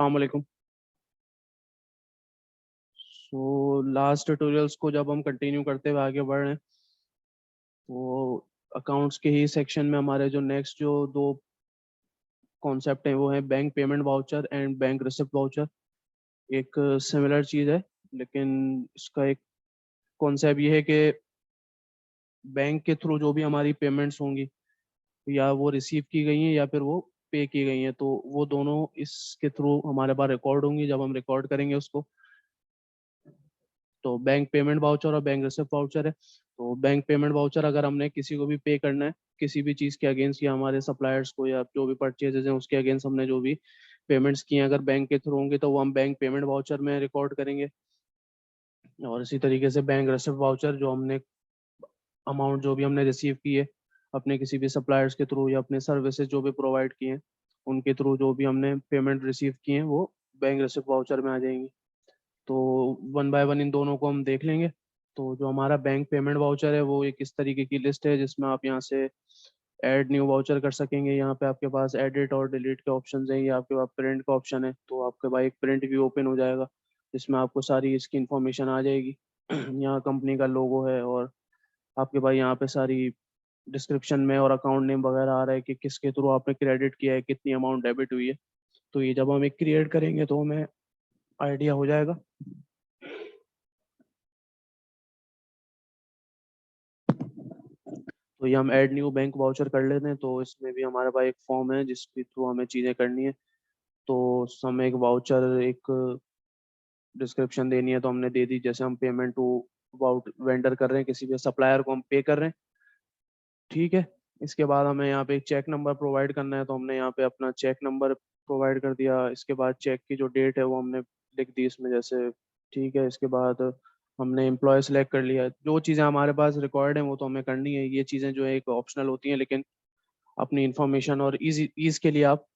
अस्सलाम वालेकुम। So last tutorials को जब हम कंटिन्यू करते हुए आगे बढ़ रहे हैं तो अकाउंट्स के ही सेक्शन में हमारे जो नेक्स्ट जो दो कॉन्सेप्ट हैं वो है bank payment voucher and bank receipt voucher. एक सिमिलर चीज़ है, लेकिन इसका एक कॉन्सेप्ट ये है कि बैंक के थ्रू जो भी हमारी पेमेंट्स होंगी, या वो रिसीव की गई हैं या फिर वो पे की गई हैं, तो वो दोनों इसके थ्रू हमारे पास रिकॉर्ड होंगी। जब हम रिकॉर्ड करेंगे उसको, तो बैंक पेमेंट वाउचर और बैंक रिसिप्ट वाउचर है। तो बैंक पेमेंट वाउचर अगर हमने किसी को भी पे करना है किसी भी चीज़ के अगेंस्ट, या हमारे सप्लायर्स को, या जो भी परचेजेज हैं उसके अगेंस्ट हमने जो भी पेमेंट्स किए हैं अगर बैंक के थ्रू होंगे, तो वो हम बैंक पेमेंट वाउचर में रिकॉर्ड करेंगे। और इसी तरीके से बैंक रिसिप्ट वाउचर, जो हमने अमाउंट जो भी हमने रिसीव की है अपने किसी भी सप्लायर्स के थ्रू या अपने सर्विसेज जो भी प्रोवाइड किए हैं उनके थ्रू, जो भी हमने पेमेंट रिसीव की है वो बैंक रिसिप्ट वाउचर में आ जाएंगी। तो वन बाय वन इन दोनों को हम देख लेंगे। तो जो हमारा बैंक पेमेंट वाउचर है वो एक इस तरीके की लिस्ट है जिसमें आप यहाँ से ऐड न्यू वाउचर कर सकेंगे। यहाँ पे आपके पास एडिट और डिलीट के ऑप्शन हैं, या आपके पास प्रिंट का ऑप्शन है, तो आपके पास एक प्रिंट व्यू ओपन हो जाएगा जिसमें आपको सारी इसकी इंफॉर्मेशन आ जाएगी। यहाँ कंपनी का लोगो है, और आपके पास यहाँ पे सारी डिस्क्रिप्शन में और अकाउंट नेम वगैरह आ रहा है कि किसके थ्रू आपने क्रेडिट किया है, कितनी अमाउंट डेबिट हुई है। तो ये जब हम एक क्रिएट करेंगे तो हमें आइडिया हो जाएगा। तो ये हम ऐड न्यू बैंक वाउचर कर लेते हैं। तो इसमें भी हमारे पास एक फॉर्म है जिसके थ्रू हमें चीज़ें करनी है। तो हमें एक वाउचर, एक डिस्क्रिप्शन देनी है तो हमने दे दी। जैसे हम पेमेंट टू वाउट वेंडर कर रहे हैं, किसी भी सप्लायर को हम पे कर रहे हैं, ठीक है। इसके बाद हमें यहाँ पे एक चेक नंबर प्रोवाइड करना है, तो हमने यहाँ पे अपना चेक नंबर प्रोवाइड कर दिया। इसके बाद चेक की जो डेट है वो हमने लिख दी इसमें, जैसे, ठीक है। इसके बाद हमने एम्प्लॉय सेलेक्ट कर लिया। जो चीज़ें हमारे पास रिकॉर्ड हैं वो तो हमें करनी है। ये चीज़ें जो है एक ऑप्शनल होती हैं, लेकिन अपनी इंफॉर्मेशन और ईज के लिए आप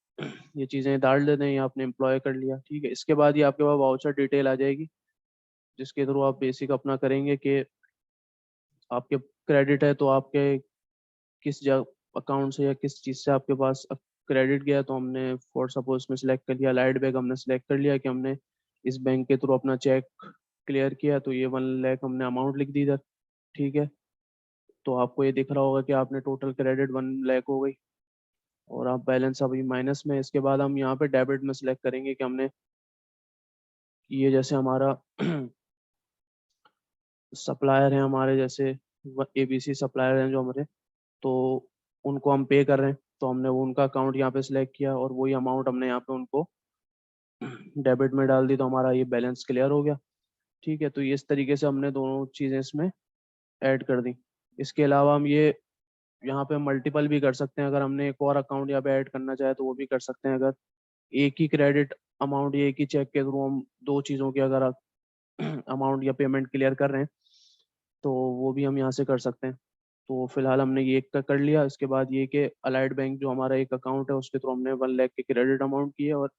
ये चीज़ें डाल देते हैं, या आपने एम्प्लॉय कर लिया, ठीक है। इसके बाद ये आपके पास वाउचर डिटेल आ जाएगी जिसके थ्रू आप बेसिक अपना करेंगे कि आपके क्रेडिट है तो आपके किस जगह अकाउंट से या किस चीज़ से आपके पास क्रेडिट गया। तो हमने फॉर सपोज में सिलेक्ट कर लिया लाइट बैग, हमने सिलेक्ट कर लिया कि हमने इस बैंक के थ्रू अपना चेक क्लियर किया, तो ये 1 लाख हमने अमाउंट लिख दी इधर, ठीक है। तो आपको ये दिख रहा होगा कि आपने टोटल क्रेडिट 1 लाख हो गई, और आप बैलेंस अभी माइनस में। इसके बाद हम यहाँ पे डेबिट में सिलेक्ट करेंगे कि हमने ये, जैसे हमारा सप्लायर है हमारे, जैसे एबीसी सप्लायर हैं जो हमारे, तो उनको हम पे कर रहे हैं, तो हमने वो उनका अकाउंट यहाँ पे सिलेक्ट किया और वही अमाउंट हमने यहाँ पे उनको डेबिट में डाल दी, तो हमारा ये बैलेंस क्लियर हो गया, ठीक है। तो ये इस तरीके से हमने दोनों चीज़ें इसमें ऐड कर दी। इसके अलावा हम ये यहाँ पे मल्टीपल भी कर सकते हैं। अगर हमने एक और अकाउंट यहाँ पे ऐड करना चाहे तो वो भी कर सकते हैं। अगर एक ही क्रेडिट अमाउंट या एक ही चेक के थ्रू हम दो चीज़ों की अगर अमाउंट या पेमेंट क्लियर कर रहे हैं, तो वो भी हम यहाँ से कर सकते हैं। तो फिलहाल हमने ये एक का कर लिया। इसके बाद ये कि अलाइड बैंक जो हमारा एक अकाउंट है उसके थ्रू हमने 1 लाख के क्रेडिट अमाउंट की है, और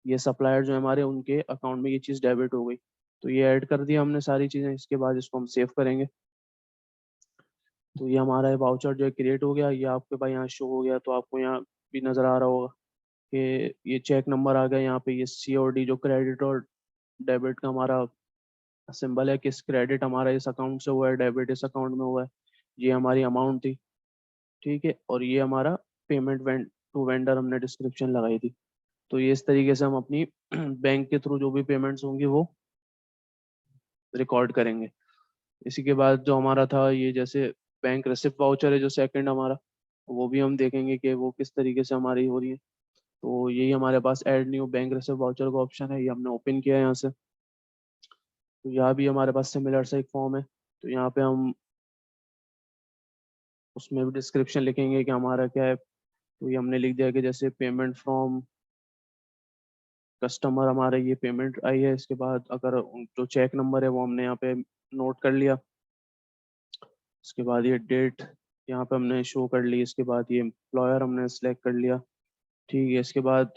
ये सप्लायर जो है हमारे, उनके अकाउंट में ये चीज़ डेबिट हो गई। तो ये ऐड कर दिया हमने सारी चीज़ें। इसके बाद इसको हम सेव करेंगे। तो ये हमारा वाउचर जो है क्रिएट हो गया। ये आपके पास यहाँ शो हो गया, तो आपको यहाँ भी नज़र आ रहा होगा कि ये चेक नंबर आ गया। यहाँ पे ये COD जो क्रेडिट और डेबिट का हमारा सिंबल है, किस क्रेडिट हमारा इस अकाउंट से हुआ है, डेबिट इस अकाउंट में हुआ है। ये हमारी अमाउंट थी, ठीक है। और ये हमारा पेमेंट टू वेंडर हमने डिस्क्रिप्शन लगाई थी। तो ये इस तरीके से हम अपनी बैंक के थ्रू जो भी पेमेंट्स होंगी वो रिकॉर्ड करेंगे। इसी के बाद जो हमारा था ये, जैसे बैंक रिसिप्ट वाउचर है जो सेकंड हमारा, वो भी हम देखेंगे कि वो किस तरीके से हमारी हो रही है। तो यही हमारे पास add new bank receipt voucher का ऑप्शन है, ये हमने ओपन किया है यहाँ से। तो यहाँ भी हमारे पास सिमिलर सा एक फॉर्म है। तो यहाँ पे हम उसमें भी डिस्क्रिप्शन लिखेंगे कि हमारा क्या है। तो ये हमने लिख दिया कि जैसे पेमेंट फ्रॉम कस्टमर, हमारे ये पेमेंट आई है। इसके बाद अगर जो चेक नंबर है वो हमने यहाँ पे नोट कर लिया। इसके बाद ये डेट यहाँ पे हमने शो कर ली। इसके बाद ये एम्प्लॉयर हमने सेलेक्ट कर लिया, ठीक है। इसके बाद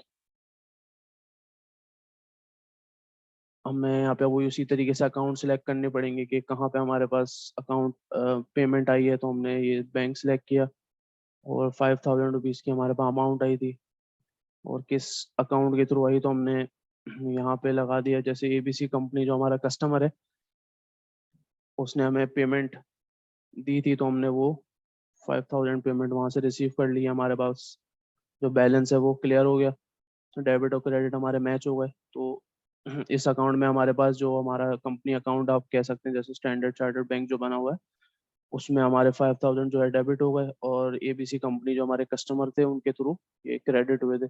हमें यहाँ पे वही उसी तरीके से अकाउंट सेलेक्ट करने पड़ेंगे कि कहाँ पे हमारे पास अकाउंट पेमेंट आई है। तो हमने ये बैंक सेलेक्ट किया, और 5,000 रुपीज़ की हमारे पास अमाउंट आई थी। और किस अकाउंट के थ्रू आई, तो हमने यहाँ पे लगा दिया। जैसे एबीसी कंपनी जो हमारा कस्टमर है, उसने हमें पेमेंट दी थी, तो हमने वो 5000 पेमेंट वहाँ से रिसीव कर ली। हमारे पास जो बैलेंस है वो क्लियर हो गया, तो डेबिट और क्रेडिट हमारे मैच हो गए। तो इस अकाउंट में हमारे पास जो हमारा कंपनी अकाउंट आप कह सकते हैं, जैसे स्टैंडर्ड चार्टर्ड बैंक जो बना हुआ है, उसमें हमारे 5000 जो है डेबिट हो गए, और एबीसी कंपनी जो हमारे कस्टमर थे उनके थ्रू ये क्रेडिट हुए थे।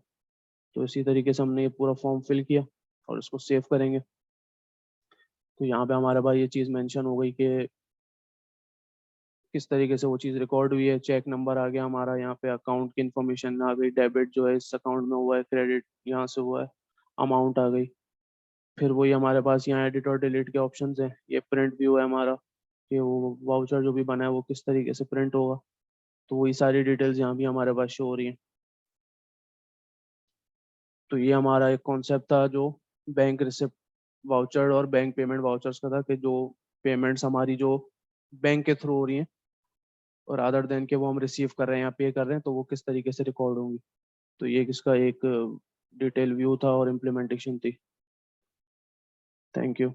तो इसी तरीके से हमने ये पूरा फॉर्म फिल किया और इसको सेव करेंगे। तो यहाँ पे हमारे पास ये चीज़ मेंशन हो गई कि किस तरीके से वो चीज़ रिकॉर्ड हुई है। चेक नंबर आ गया हमारा, यहाँ पे अकाउंट की इन्फॉर्मेशन आ गई, डेबिट जो है इस अकाउंट में हुआ है, क्रेडिट यहाँ से हुआ है, अमाउंट आ गई। फिर वही हमारे पास यहाँ एडिट और डिलीट के ऑप्शन हैं। ये प्रिंट व्यू है हमारा, कि वो वाउचर जो भी बना है वो किस तरीके से प्रिंट होगा। तो वही सारी डिटेल्स यहाँ भी हमारे पास शो हो रही हैं। तो ये हमारा एक कॉन्सेप्ट था जो बैंक रिसिप्ट वाउचर और बैंक पेमेंट वाउचर्स का था, कि जो पेमेंट्स हमारी जो बैंक के थ्रू हो रही हैं और अदर देन के वो हम रिसीव कर रहे हैं या पे कर रहे हैं, तो वो किस तरीके से रिकॉर्ड होंगी। तो ये इसका एक डिटेल व्यू था और इम्प्लीमेंटेशन थी। Thank you.